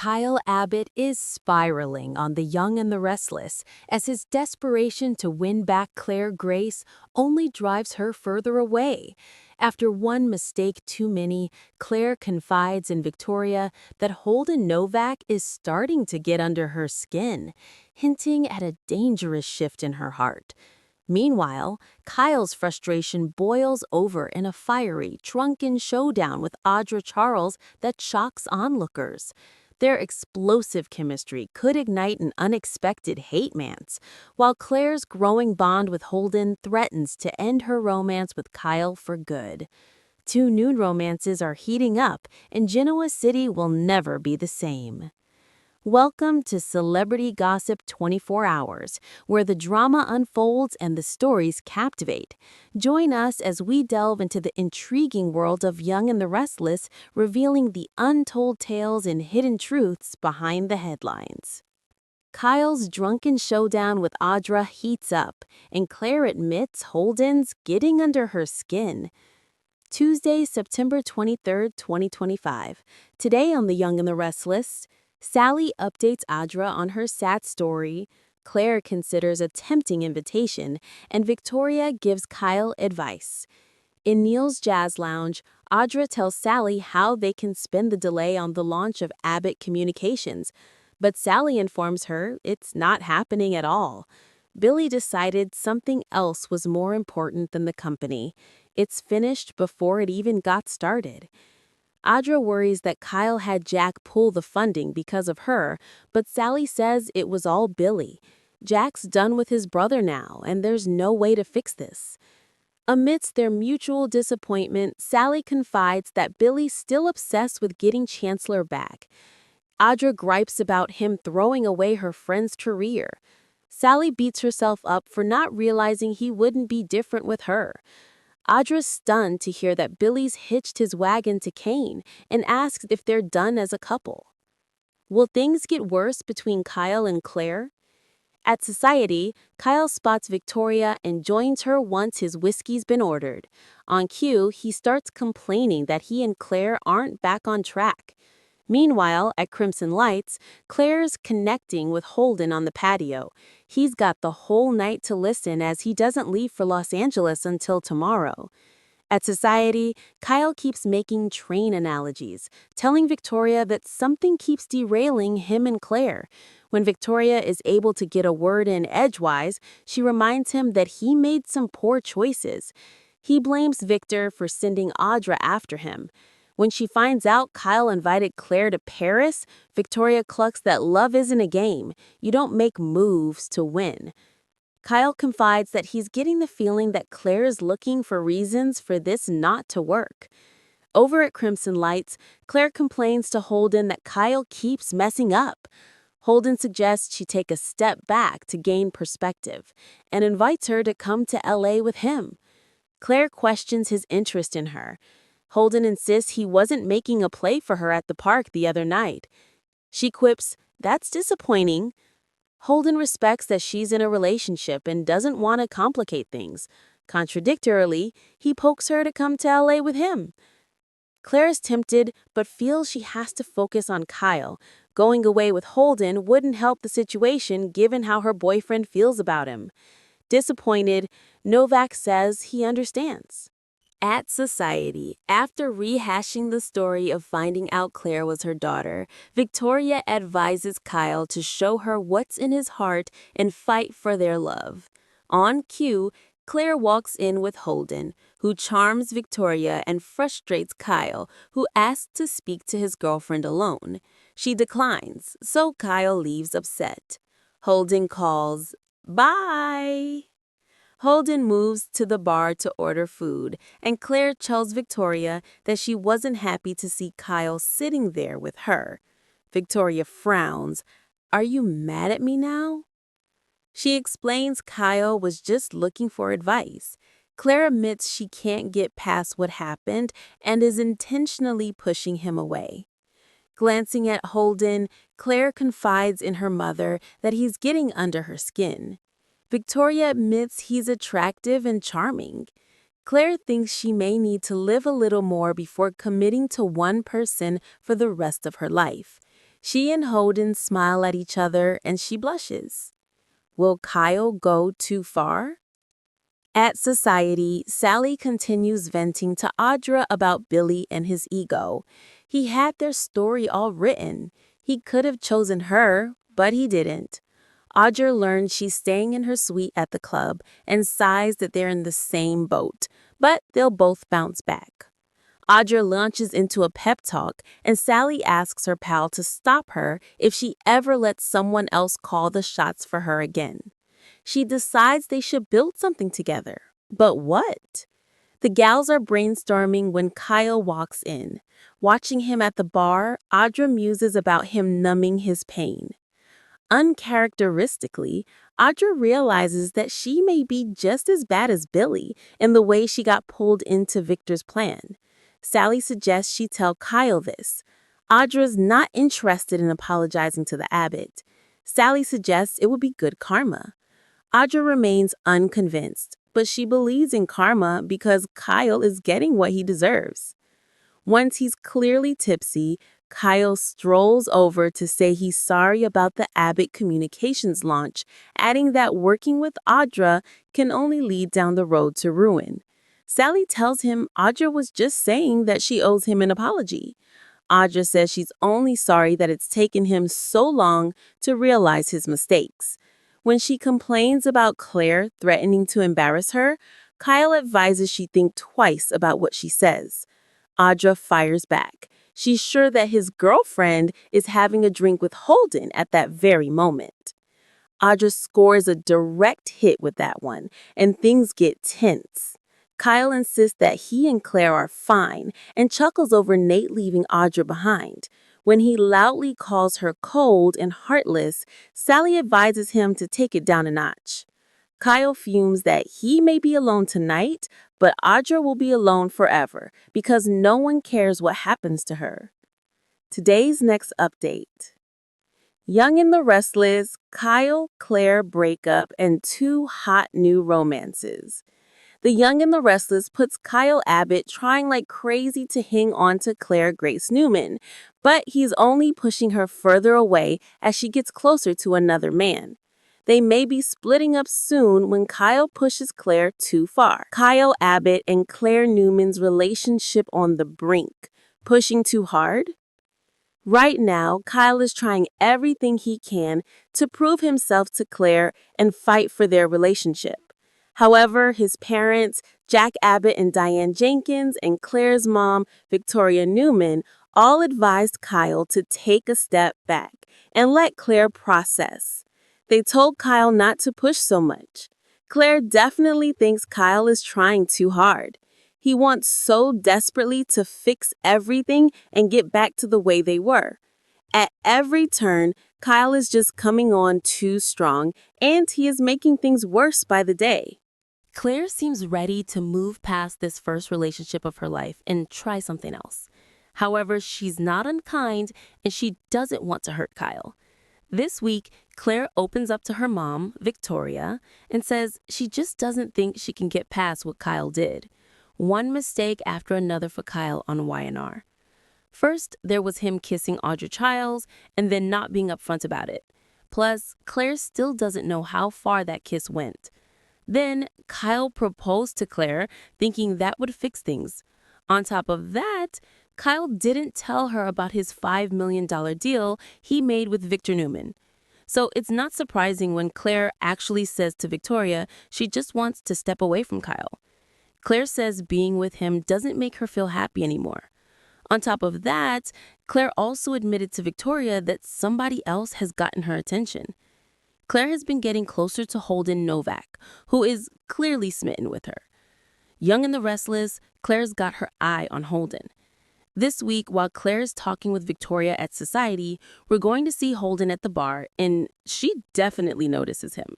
Kyle Abbott is spiraling on The Young and the Restless as his desperation to win back Claire Grace only drives her further away. After one mistake too many, Claire confides in Victoria that Holden Novak is starting to get under her skin, hinting at a dangerous shift in her heart. Meanwhile, Kyle's frustration boils over in a fiery, drunken showdown with Audra Charles that shocks onlookers. Their explosive chemistry could ignite an unexpected hate-mance, while Claire's growing bond with Holden threatens to end her romance with Kyle for good. Two new romances are heating up, and Genoa City will never be the same. Welcome to Celebrity Gossip 24 Hours, where the drama unfolds and the stories captivate. Join us as we delve into the intriguing world of Young and the Restless, revealing the untold tales and hidden truths behind the headlines. Kyle's drunken showdown with Audra heats up, and Claire admits Holden's getting under her skin. Tuesday, September 23, 2025. Today on The Young and the Restless, Sally updates Audra on her sad story, Claire considers a tempting invitation, and Victoria gives Kyle advice. In Neil's Jazz Lounge, Audra tells Sally how they can spin the delay on the launch of Abbott Communications, but Sally informs her it's not happening at all. Billy decided something else was more important than the company. It's finished before it even got started. Audra worries that Kyle had Jack pull the funding because of her, but Sally says it was all Billy. Jack's done with his brother now, and there's no way to fix this. Amidst their mutual disappointment, Sally confides that Billy's still obsessed with getting Chancellor back. Audra gripes about him throwing away her friend's career. Sally beats herself up for not realizing he wouldn't be different with her. Audra's stunned to hear that Billy's hitched his wagon to Kane and asks if they're done as a couple. Will things get worse between Kyle and Claire? At Society, Kyle spots Victoria and joins her once his whiskey's been ordered. On cue, he starts complaining that he and Claire aren't back on track. Meanwhile, at Crimson Lights, Claire's connecting with Holden on the patio. He's got the whole night to listen as he doesn't leave for Los Angeles until tomorrow. At Society, Kyle keeps making train analogies, telling Victoria that something keeps derailing him and Claire. When Victoria is able to get a word in edgewise, she reminds him that he made some poor choices. He blames Victor for sending Audra after him. When she finds out Kyle invited Claire to Paris, Victoria clucks that love isn't a game. You don't make moves to win. Kyle confides that he's getting the feeling that Claire is looking for reasons for this not to work. Over at Crimson Lights, Claire complains to Holden that Kyle keeps messing up. Holden suggests she take a step back to gain perspective and invites her to come to LA with him. Claire questions his interest in her. Holden insists he wasn't making a play for her at the park the other night. She quips, "That's disappointing." Holden respects that she's in a relationship and doesn't want to complicate things. Contradictorily, he pokes her to come to LA with him. Claire is tempted, but feels she has to focus on Kyle. Going away with Holden wouldn't help the situation given how her boyfriend feels about him. Disappointed, Novak says he understands. At Society, after rehashing the story of finding out Claire was her daughter, Victoria advises Kyle to show her what's in his heart and fight for their love. On cue, Claire walks in with Holden, who charms Victoria and frustrates Kyle, who asks to speak to his girlfriend alone. She declines, so Kyle leaves upset. Holden calls, "Bye." Holden moves to the bar to order food, and Claire tells Victoria that she wasn't happy to see Kyle sitting there with her. Victoria frowns. "Are you mad at me now?" She explains Kyle was just looking for advice. Claire admits she can't get past what happened and is intentionally pushing him away. Glancing at Holden, Claire confides in her mother that he's getting under her skin. Victoria admits he's attractive and charming. Claire thinks she may need to live a little more before committing to one person for the rest of her life. She and Holden smile at each other and she blushes. Will Kyle go too far? At society, Sally continues venting to Audra about Billy and his ego. He had their story all written. He could have chosen her, but he didn't. Audra learns she's staying in her suite at the club and sighs that they're in the same boat, but they'll both bounce back. Audra launches into a pep talk, and Sally asks her pal to stop her if she ever lets someone else call the shots for her again. She decides they should build something together. But what? The gals are brainstorming when Kyle walks in. Watching him at the bar, Audra muses about him numbing his pain. Uncharacteristically, Audra realizes that she may be just as bad as Billy in the way she got pulled into Victor's plan. Sally suggests she tell Kyle this. Audra's not interested in apologizing to the abbot. Sally suggests it would be good karma. Audra remains unconvinced, but she believes in karma because Kyle is getting what he deserves. Once he's clearly tipsy, Kyle strolls over to say he's sorry about the Abbott Communications launch, adding that working with Audra can only lead down the road to ruin. Sally tells him Audra was just saying that she owes him an apology. Audra says she's only sorry that it's taken him so long to realize his mistakes. When she complains about Claire threatening to embarrass her, Kyle advises she think twice about what she says. Audra fires back. She's sure that his girlfriend is having a drink with Holden at that very moment. Audra scores a direct hit with that one, and things get tense. Kyle insists that he and Claire are fine and chuckles over Nate leaving Audra behind. When he loudly calls her cold and heartless, Sally advises him to take it down a notch. Kyle fumes that he may be alone tonight, but Audra will be alone forever because no one cares what happens to her. Today's next update. Young and the Restless, Kyle, Claire breakup, and 2 hot new romances. The Young and the Restless puts Kyle Abbott trying like crazy to hang on to Claire Grace Newman, but he's only pushing her further away as she gets closer to another man. They may be splitting up soon when Kyle pushes Claire too far. Kyle Abbott and Claire Newman's relationship on the brink. Pushing too hard? Right now, Kyle is trying everything he can to prove himself to Claire and fight for their relationship. However, his parents, Jack Abbott and Diane Jenkins, and Claire's mom, Victoria Newman, all advised Kyle to take a step back and let Claire process. They told Kyle not to push so much. Claire definitely thinks Kyle is trying too hard. He wants so desperately to fix everything and get back to the way they were. At every turn, Kyle is just coming on too strong, and he is making things worse by the day. Claire seems ready to move past this first relationship of her life and try something else. However, she's not unkind and she doesn't want to hurt Kyle. This week, Claire opens up to her mom, Victoria, and says she just doesn't think she can get past what Kyle did. One mistake after another for Kyle on Y&R. First, there was him kissing Audra Childs and then not being upfront about it. Plus, Claire still doesn't know how far that kiss went. Then, Kyle proposed to Claire, thinking that would fix things. On top of that, Kyle didn't tell her about his $5 million deal he made with Victor Newman. So it's not surprising when Claire actually says to Victoria she just wants to step away from Kyle. Claire says being with him doesn't make her feel happy anymore. On top of that, Claire also admitted to Victoria that somebody else has gotten her attention. Claire has been getting closer to Holden Novak, who is clearly smitten with her. Young and the Restless, Claire's got her eye on Holden. This week, while Claire is talking with Victoria at Society, we're going to see Holden at the bar, and she definitely notices him.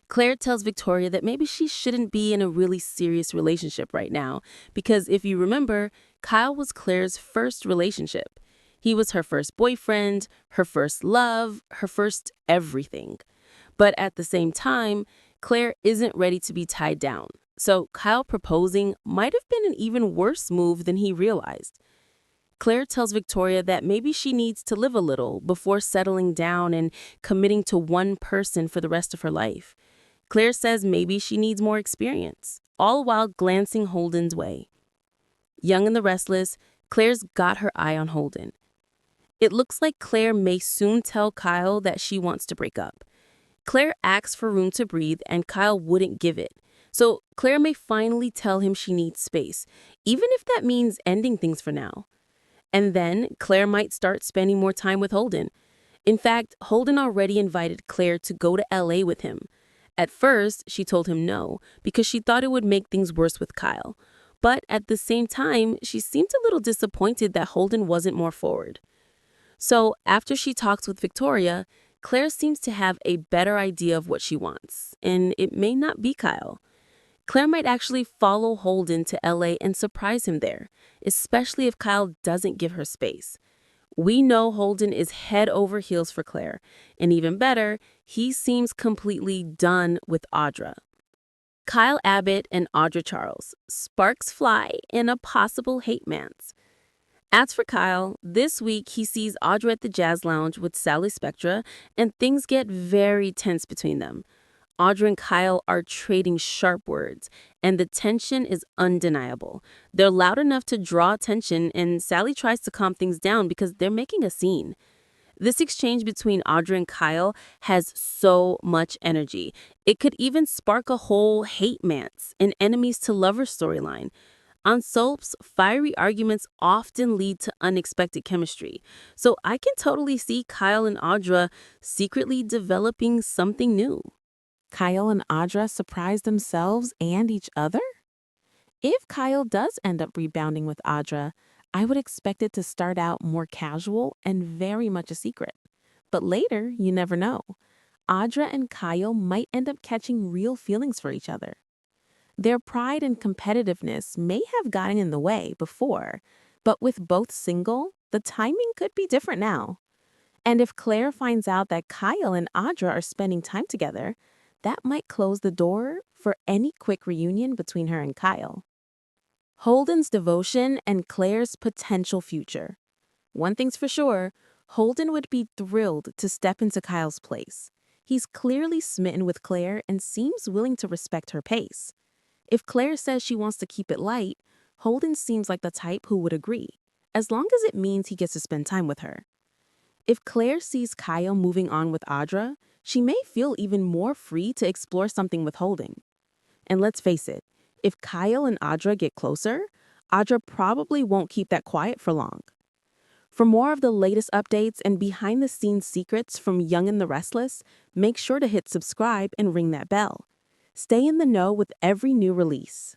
Claire tells Victoria that maybe she shouldn't be in a really serious relationship right now, because if you remember, Kyle was Claire's first relationship. He was her first boyfriend, her first love, her first everything. But at the same time, Claire isn't ready to be tied down. So Kyle proposing might have been an even worse move than he realized. Claire tells Victoria that maybe she needs to live a little before settling down and committing to one person for the rest of her life. Claire says maybe she needs more experience, all while glancing Holden's way. Young and the Restless, Claire's got her eye on Holden. It looks like Claire may soon tell Kyle that she wants to break up. Claire asks for room to breathe, and Kyle wouldn't give it. So Claire may finally tell him she needs space, even if that means ending things for now. And then Claire might start spending more time with Holden. In fact, Holden already invited Claire to go to LA with him. At first, she told him no, because she thought it would make things worse with Kyle. But at the same time, she seemed a little disappointed that Holden wasn't more forward. So after she talks with Victoria, Claire seems to have a better idea of what she wants, and it may not be Kyle. Claire might actually follow Holden to LA and surprise him there, especially if Kyle doesn't give her space. We know Holden is head over heels for Claire, and even better, he seems completely done with Audra. Kyle Abbott and Audra Charles, sparks fly in a possible hate man's. As for Kyle, this week he sees Audra at the Jazz Lounge with Sally Spectra, and things get very tense between them. Audra and Kyle are trading sharp words, and the tension is undeniable. They're loud enough to draw attention, and Sally tries to calm things down because they're making a scene. This exchange between Audra and Kyle has so much energy. It could even spark a whole hate man's, an enemies to lovers storyline. On soaps, fiery arguments often lead to unexpected chemistry. So I can totally see Kyle and Audra secretly developing something new. Kyle and Audra surprise themselves and each other? If Kyle does end up rebounding with Audra, I would expect it to start out more casual and very much a secret. But later, you never know. Audra and Kyle might end up catching real feelings for each other. Their pride and competitiveness may have gotten in the way before, but with both single, the timing could be different now. And if Claire finds out that Kyle and Audra are spending time together, that might close the door for any quick reunion between her and Kyle. Holden's devotion and Claire's potential future. One thing's for sure, Holden would be thrilled to step into Kyle's place. He's clearly smitten with Claire and seems willing to respect her pace. If Claire says she wants to keep it light, Holden seems like the type who would agree, as long as it means he gets to spend time with her. If Claire sees Kyle moving on with Audra, she may feel even more free to explore something with Holden. And let's face it, if Kyle and Audra get closer, Audra probably won't keep that quiet for long. For more of the latest updates and behind-the-scenes secrets from Young and the Restless, make sure to hit subscribe and ring that bell. Stay in the know with every new release.